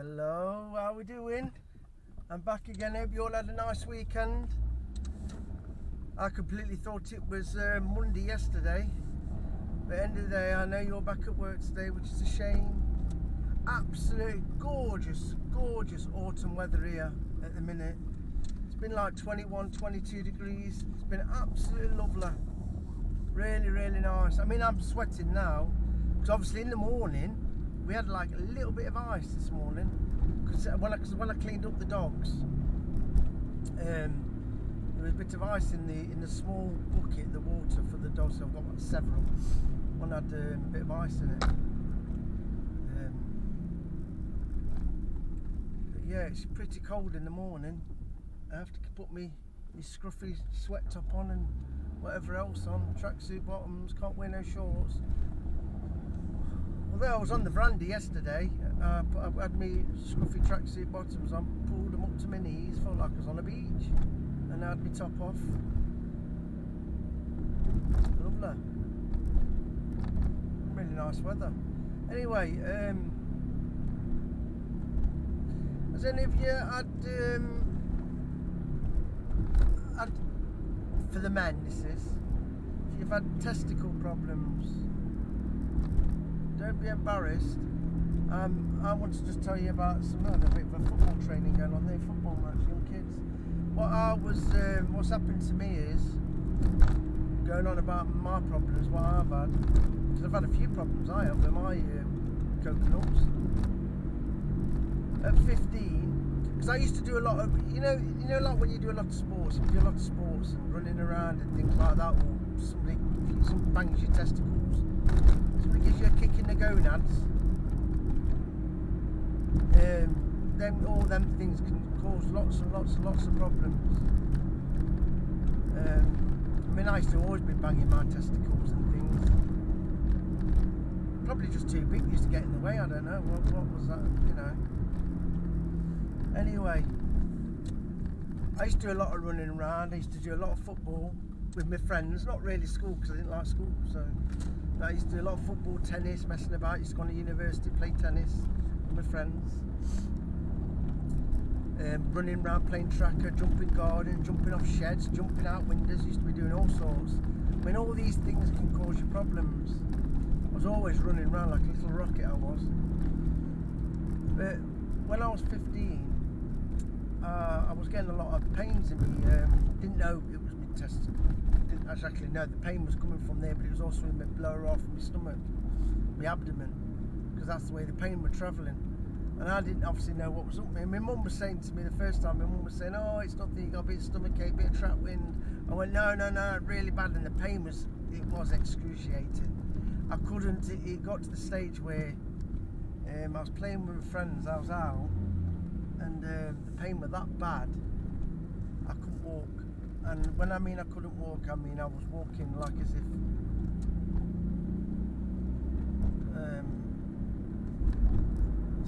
Hello, how we doing? I'm back again. Hope you all had a nice weekend. I completely thought it was Monday yesterday, but end of the day I know you're back at work today, which is a shame. Absolutely gorgeous autumn weather here at the minute. It's been like 21, 22 degrees. It's been absolutely lovely. Really nice. I mean, I'm sweating now because obviously in the morning we had like a little bit of ice this morning because when I cleaned up the dogs, there was a bit of ice in the small bucket, the water for the dogs. So I've got like several. One had a bit of ice in it. But yeah, it's pretty cold in the morning. I have to put my scruffy sweat top on and whatever else on, tracksuit bottoms, can't wear no shorts. Although I was on the veranda yesterday, I had my scruffy tracksuit bottoms on, pulled them up to my knees, felt like I was on a beach, and I had my top off. Lovely. Really nice weather. Anyway, has any of you had for the men, this is, if you've had testicle problems, don't be embarrassed. I want to just tell you about some other bit of a football training going on there, football match, young kids. What's happened to me is, going on about my problems, what I've had, because I've had a few problems I have with my coconuts. At 15, because I used to do a lot of, you know, like when you do a lot of sports, and running around and things like that, or somebody bangs your testicles, somebody gives you a kick in the gonads, all them things can cause lots of problems. I mean, I used to always be banging my testicles and things. Probably just too big, used to get in the way, I don't know, what was that, you know. Anyway, I used to do a lot of running around. I used to do a lot of football with my friends, not really school because I didn't like school, so I used to do a lot of football, tennis, messing about. I used to go to university, play tennis with my friends, running around, playing tracker, jumping garden, jumping off sheds, jumping out windows. Used to be doing all sorts. I mean, all these things can cause you problems. I was always running around like a little rocket, I was. But when I was 15, I was getting a lot of pains in me. Didn't know it was my testicle. Didn't actually know the pain was coming from there, but it was also in my lower half of my stomach, my abdomen, because that's the way the pain was travelling. And I didn't obviously know what was up with me. My mum was saying to me the first time, my mum was saying, "Oh, it's nothing, you got a bit of stomach ache, a bit of trap wind." I went, no, really bad, and the pain was excruciating. I couldn't, it got to the stage where I was playing with friends, I was out, and the pain was that bad, I couldn't walk. And when I mean I couldn't walk, I mean I was walking like as if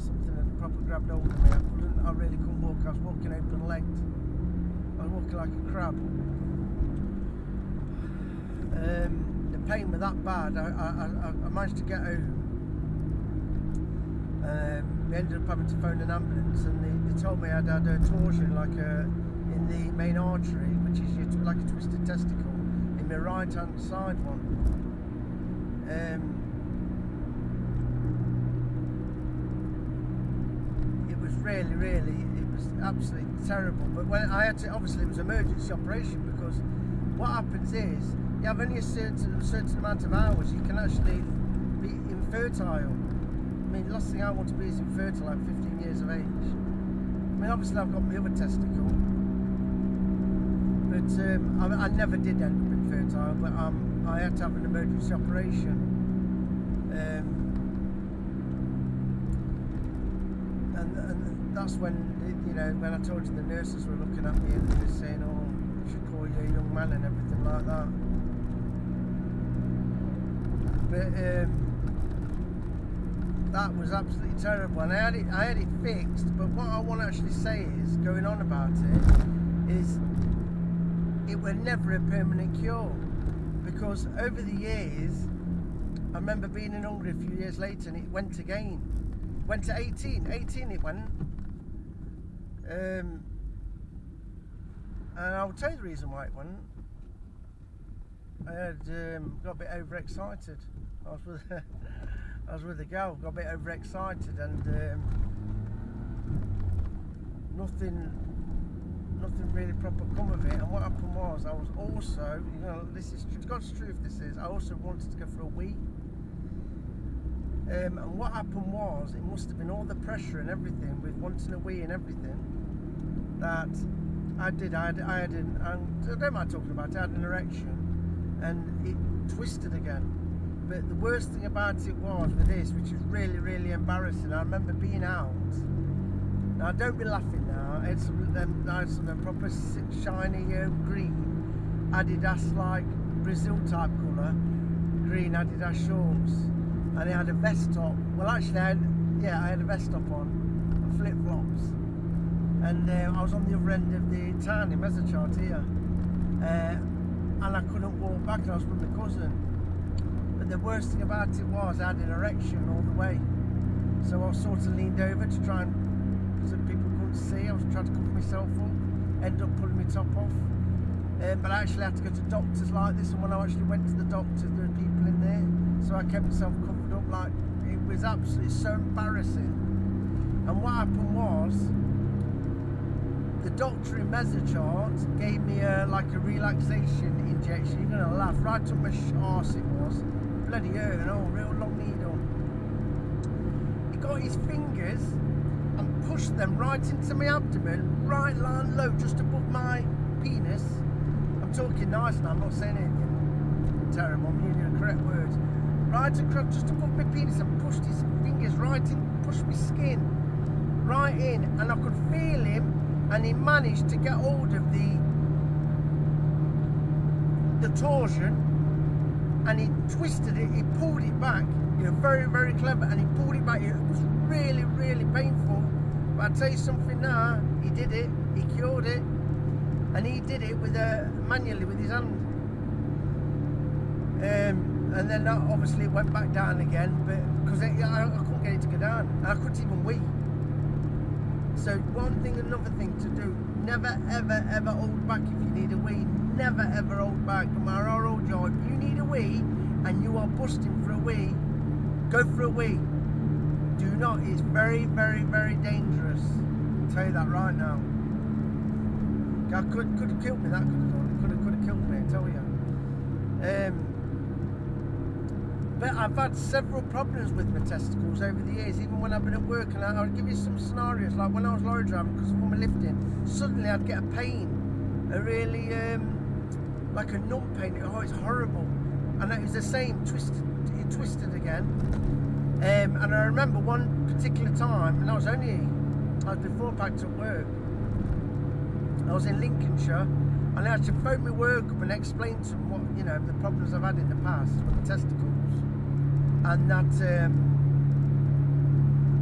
something had proper grabbed hold of me. I really couldn't walk. I was walking open legged. I was walking like a crab. The pain was that bad. I managed to get home. We ended up having to phone an ambulance, and they told me I'd had a torsion in the main artery, which is like a twisted testicle, in my right hand side one. It was really, it was absolutely terrible. But when I had to, obviously it was an emergency operation, because what happens is you have only a certain amount of hours you can actually be infertile. I mean, the last thing I want to be is infertile at 15 years of age. I mean, obviously I've got my other testicle, but I never did end up infertile, but I had to have an emergency operation. And that's when, you know, when I told you the nurses were looking at me and they were saying, "Oh, we should call you a young man," and everything like that. But that was absolutely terrible, and I had it fixed. But what I want to actually say is, going on about it, is it was never a permanent cure, because over the years, I remember being in Hungary a few years later, and it went again. went to 18 it went. And I'll tell you the reason why it went. I had got a bit overexcited. I was with a girl, got a bit overexcited, and nothing really proper come of it. And what happened was, I was also, you know, this is God's truth. This is. I also wanted to go for a wee. And what happened was, it must have been all the pressure and everything with wanting a wee and everything that I did. I had an, and I don't mind talking about it, I had an erection, and it twisted again. But the worst thing about it was with this, which is really, really embarrassing. I remember being out. Now don't be laughing now. I had some of them proper shiny green Adidas like Brazil type colour, green Adidas shorts, and I had a vest top. Well, actually, I had a vest top on and flip flops, and I was on the other end of the town in Mezzachart here, and I couldn't walk back. And I was with my cousin. But the worst thing about it was I had an erection all the way, so I was sort of leaned over to try and, so people couldn't see. I was trying to cover myself up, ended up pulling my top off. But I actually had to go to doctors like this, and when I actually went to the doctors, there were people in there, so I kept myself covered up. Like, it was absolutely so embarrassing. And what happened was, the doctor in Mezzachart gave me like a relaxation injection. You're gonna laugh, right up my arse it was. Bloody hurt, and real long needle. He got his fingers and pushed them right into my abdomen, right line low, just above my penis. I'm talking nice now, I'm not saying anything terrible, I'm using the correct words. Right across, just above my penis, and pushed his fingers right in, pushed my skin right in, and I could feel him, and he managed to get hold of the torsion, and he twisted it, he pulled it back, you know, very, very clever, and he pulled it back. It was really, really painful. But I tell you something now, he did it, he cured it, and he did it with manually with his hand. And then obviously it went back down again, but because I couldn't get it to go down, and I couldn't even wee. So one thing, another thing to do: never, ever, ever hold back if you need a wee. Never, ever hold back. No matter how old you are, if you need a wee and you are busting for a wee, go for a wee. Do not. It's very, very, very dangerous. I'll tell you that right now. I could have killed me. That could have done. Could have killed me. I tell you. But I've had several problems with my testicles over the years, even when I've been at work. And I'll give you some scenarios. Like when I was lorry driving, because of all my lifting, suddenly I'd get a pain, a really like a numb pain. Oh, it's horrible. And it was the same. It twisted again. And I remember one particular time, and I was before back to work. I was in Lincolnshire, and I had to phone my work up and explain to them what, you know, the problems I've had in the past with the testicles, and that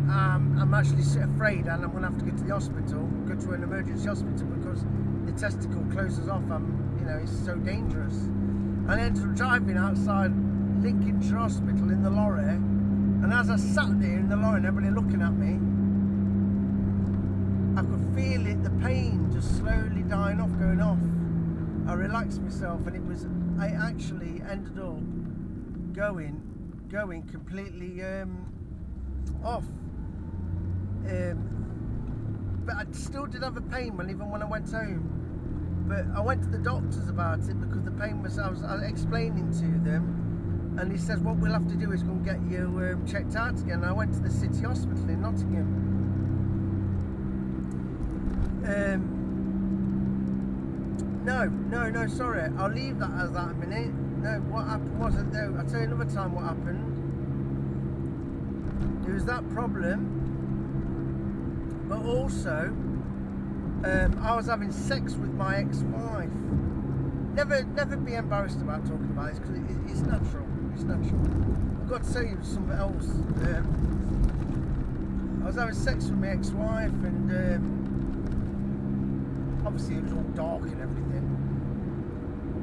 I'm actually afraid, and I'm going to have to go to the hospital, go to an emergency hospital, because the testicle closes off. You know, it's so dangerous. And I ended up driving outside Lincolnshire Hospital in the lorry, and as I sat there in the lorry and everybody looking at me, I could feel it, the pain just slowly dying off, going off. I relaxed myself, and I actually ended up going completely off. But I still did have a pain even when I went home. But I went to the doctors about it because the pain was, I was explaining to them, and he says, what we'll have to do is go and get you checked out again. And I went to the city hospital in Nottingham. No, sorry, I'll leave that as that a minute. No, what happened was, I'll tell you another time what happened. It was that problem, but also I was having sex with my ex-wife. Never be embarrassed about talking about this, because it's natural. It's natural. I've got to tell you something else. I was having sex with my ex-wife, and obviously it was all dark and everything.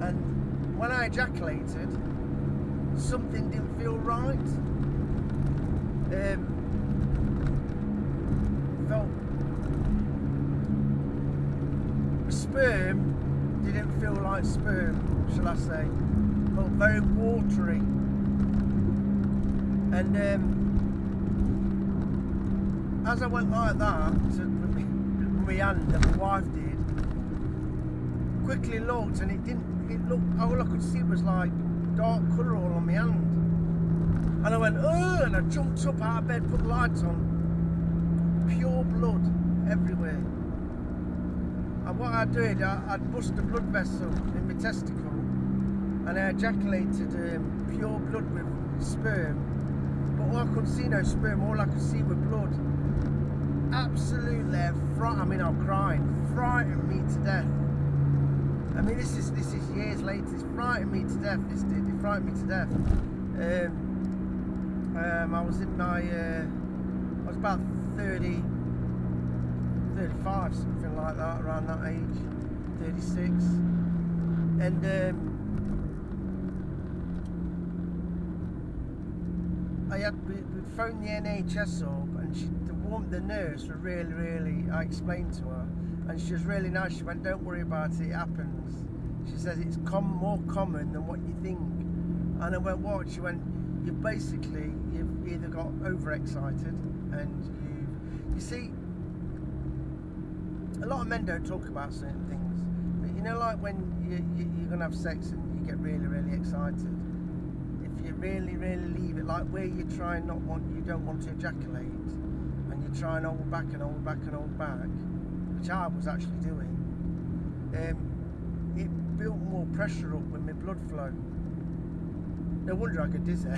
And when I ejaculated, something didn't feel right. felt sperm didn't feel like sperm, shall I say. Felt very watery. And as I went like that with my hand, and my wife did, quickly looked, and it looked, all I could see was like dark colour all on my hand. And I went, oh, and I jumped up out of bed, put the lights on. Pure blood everywhere. And what I did, I'd bust a blood vessel in my testicle, and I ejaculated pure blood with sperm. But all I could see no sperm, all I could see was blood. Absolutely, I mean, I'm crying, frightened me to death. I mean, this is years later. It's frightened me to death. This did. It frightened me to death. I was in my, I was about 30, 35, something like that, around that age, 36, and we'd phoned the NHS up, and the nurse was really, I explained to her, and she was really nice. She went, don't worry about it, it happens. She says it's more common than what you think. And I went, what? She went, you've either got overexcited, and you see, a lot of men don't talk about certain things, but you know, like when you're gonna have sex and you get really excited, if you really leave it, like where you don't want to ejaculate, and you try and hold back, which I was actually doing, it built more pressure up with my blood flow. No wonder I get dizzy.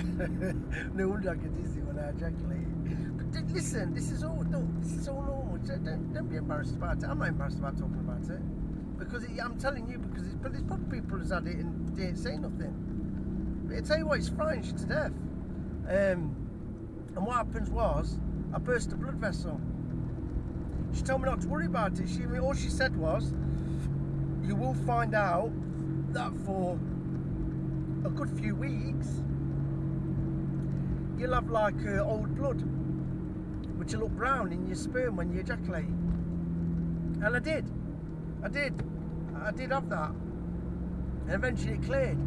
No wonder I get dizzy when I ejaculate. But listen, this is all normal. Don't be embarrassed about it. I'm not embarrassed about talking about it, because I'm telling you, because there's probably people who's had it and didn't say nothing. But I tell you what, it's frightening you to death. And what happens was, I burst a blood vessel. She told me not to worry about it. All she said was, you will find out that for a good few weeks you'll have like old blood, which will look brown in your sperm when you ejaculate. And I did have that, and eventually it cleared.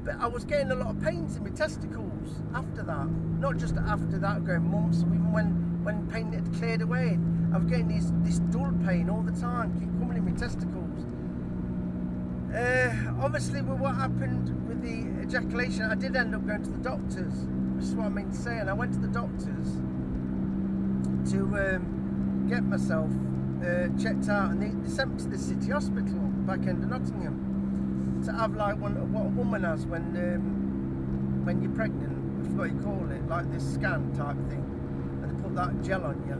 But I was getting a lot of pains in my testicles after that. Not just after that, going months, even when pain had cleared away, I was getting this dull pain all the time, keep coming in my testicles. Obviously, with what happened with the ejaculation, I did end up going to the doctors, which is what I mean to say. And I went to the doctors to get myself checked out, and they sent me to the city hospital back end of Nottingham to have like what a woman has when you're pregnant. I forgot what you call it, like this scan type thing, and they put that gel on you.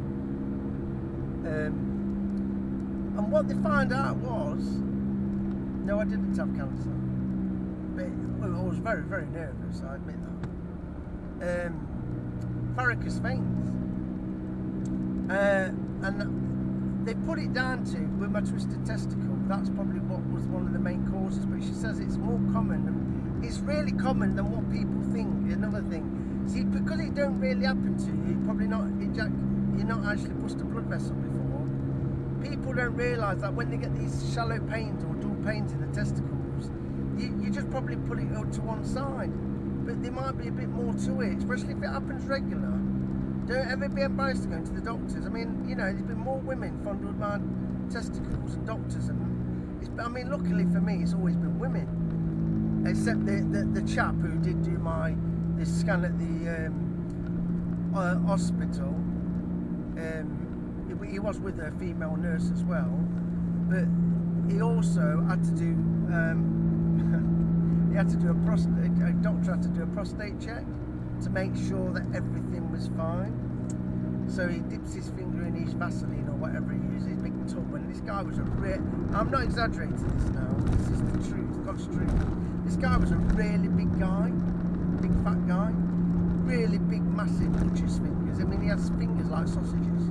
And what they found out was, no, I didn't have cancer, but I was very nervous, I admit that. Varicose veins, and they put it down to, with my twisted testicle, that's probably what was one of the main causes. But she says it's more common, it's really common than what people think. Another thing, see, because it don't really happen to you, you're not actually bust a blood vessel before. People don't realise that when they get these shallow pains or dull pains in the testicles, you just probably put it to one side. But there might be a bit more to it, especially if it happens regular. Don't ever be embarrassed to go to the doctors. I mean, you know, there's been more women fondled by testicles and doctors, and I mean, luckily for me, it's always been women, except the chap who did do this scan at the hospital. He was with a female nurse as well, but he also had to do a doctor had to do a prostate check to make sure that everything was fine. So he dips his finger in his Vaseline or whatever he uses, his big tub, and this guy was I'm not exaggerating this now, this is the truth, God's truth. This guy was a really big guy, big fat guy, really big, massive, luscious fingers. I mean, he has fingers like sausages.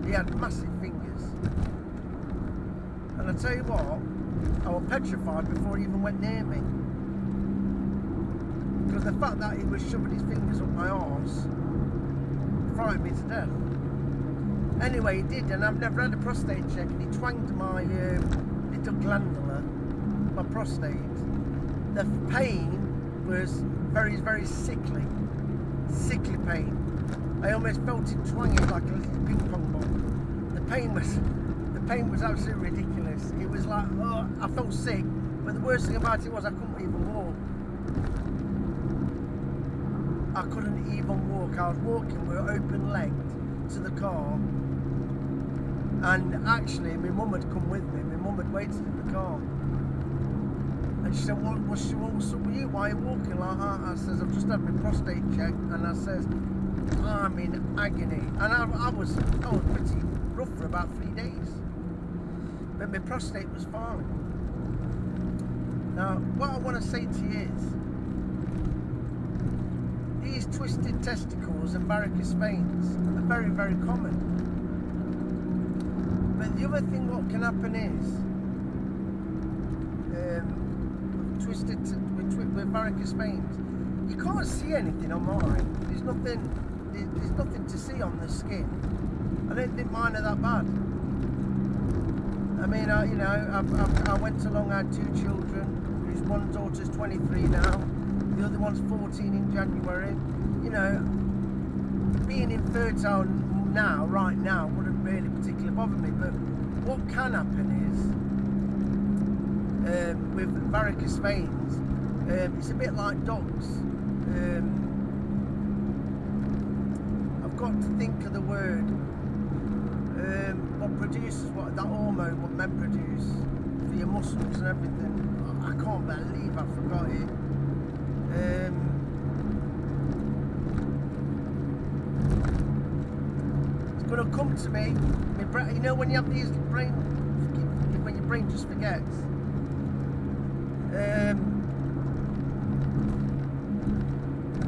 He had massive fingers. And I tell you what, I was petrified before he even went near me. Because the fact that he was shoving his fingers up my arse frightened me to death. Anyway, he did, and I've never had a prostate check, and he twanged my little glandular, my prostate. The pain was very, very sickly pain. I almost felt it twanging like a little ping pong ball. The pain was absolutely ridiculous. It was like, oh, I felt sick, but the worst thing about it was I couldn't even walk. I couldn't even walk. I was walking with open-legged to the car, and actually my mum had come with me. My mum had waited in the car, and she said, what's up with you? Why are you walking like that? I says, I've just had my prostate check, and I says, I'm in agony. And I was pretty rough for about 3 days, but my prostate was fine. Now, what I want to say to you is, these twisted testicles and varicose veins are very, very common. But the other thing what can happen is, with varicose veins, you can't see anything on mine. There's nothing to see on the skin. I don't think mine are that bad. I mean, I went along, I had 2 children, whose one daughter's 23 now, the other one's 14 in January. You know, being infertile now, right now, wouldn't really particularly bother me, but what can happen is, with varicose veins, it's a bit like dogs. I've got to think of the word, what produces that hormone what men produce for your muscles and everything. I can't believe I forgot it. It's going to come to me. You know when you have these when your brain just forgets.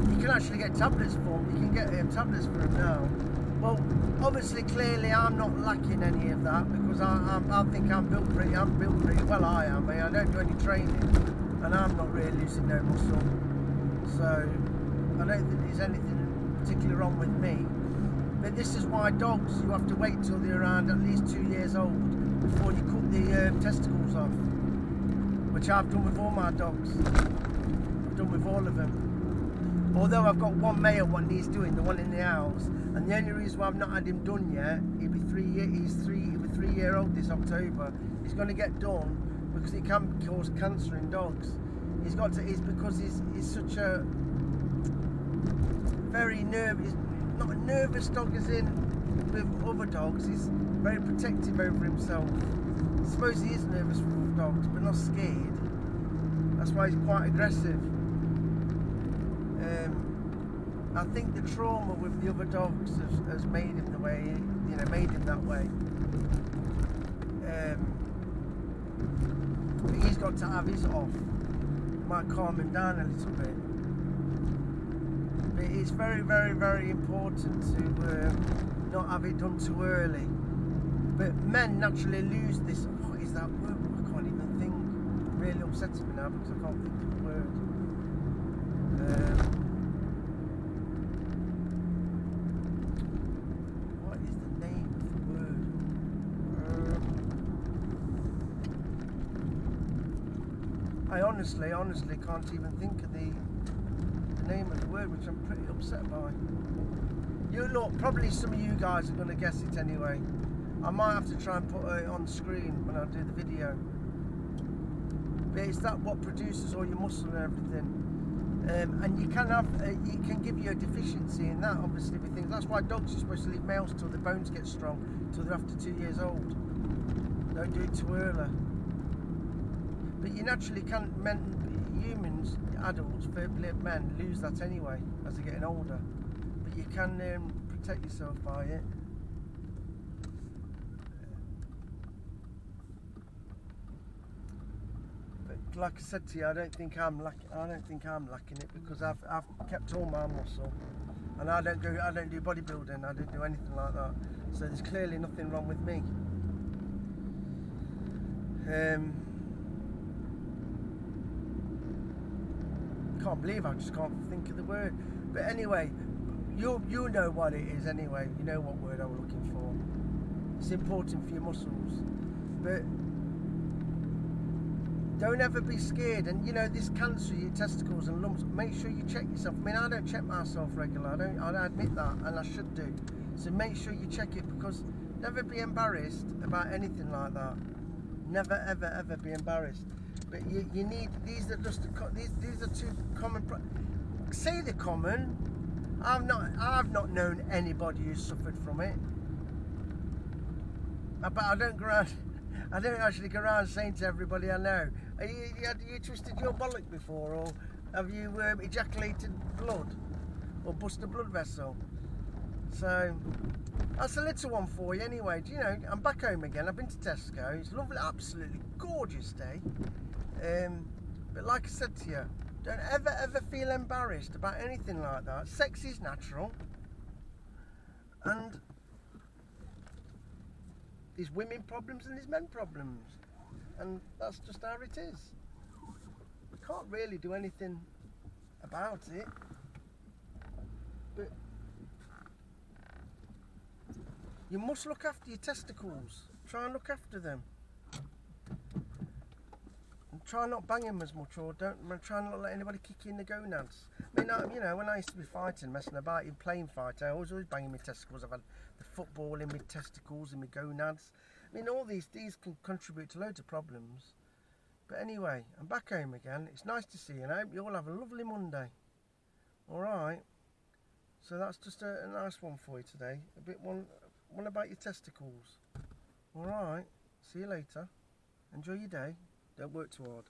You can actually get tablets for them. You can get tablets for them now. Well, obviously, clearly, I'm not lacking any of that, because I think I'm built pretty well. I am. I don't do any training, and I'm not really losing no muscle. So I don't think there's anything particularly wrong with me. But this is why dogs, you have to wait till they're around at least 2 years old before you cut the testicles off, which I've done with all my dogs. I've done with all of them. Although I've got one male one needs doing, the one in the house, and the only reason why I've not had him done yet, he'll be 3-year-old this October. He's going to get done because it can cause cancer in dogs. It's because he's such a very nervous, not a nervous dog as in with other dogs. He's very protective over himself. I suppose he is nervous with other dogs, but not scared. That's why he's quite aggressive. I think the trauma with the other dogs has made him the way, made him that way. But he's got to have his off. It might calm him down a little bit. But it's very, very, very important to not have it done too early. But men naturally lose this. What is that word? I can't even think. It really upsets me now because I can't think of the word. What is the name of the word? I honestly can't even think of the name of the word, which I'm pretty upset by. Look, probably some of you guys are going to guess it anyway. I might have to try and put it on screen when I do the video. But it's that what produces all your muscle and everything. And you can have, it can give you a deficiency in that, obviously, with things. That's why dogs are supposed to leave males till their bones get strong, till they're after 2 years old. Don't do it too early. But you naturally can't, humans, adults, men, lose that anyway as they're getting older. But you can protect yourself by it. But like I said to you, I don't think I'm lacking it because I've kept all my muscle, and I don't do bodybuilding. I don't do anything like that. So there's clearly nothing wrong with me. Can't believe I just can't think of the word. But anyway, you know what it is anyway. You know what word I was looking for. It's important for your muscles. But don't ever be scared. And you know, this cancer, your testicles and lumps, make sure you check yourself. I mean, I don't check myself regularly. I admit that, and I should do. So make sure you check it, because never be embarrassed about anything like that. Never, ever, ever be embarrassed. But you need, these are just these are two common. Say they're common. I've not known anybody who's suffered from it. But I don't go around. I don't actually go around saying to everybody I know, have you twisted your bollock before, or have you ejaculated blood, or bust a blood vessel? So that's a little one for you anyway. Do you know, I'm back home again. I've been to Tesco. It's lovely, absolutely gorgeous day. But like I said to you, don't ever feel embarrassed about anything like that. Sex is natural, and there's women problems and there's men problems, and that's just how it is. We can't really do anything about it, but you must look after your testicles. Try and look after them, and try not bang them as much, or try not let anybody kick you in the gonads. I mean, you know, when I used to be fighting, messing about in playing fight, I was always banging my testicles. I've had the football in my testicles and my gonads. I mean, all these can contribute to loads of problems. But anyway, I'm back home again. It's nice to see you, and I hope you all have a lovely Monday. Alright, so that's just a nice one for you today. One about your testicles. Alright, see you later. Enjoy your day. Don't work too hard.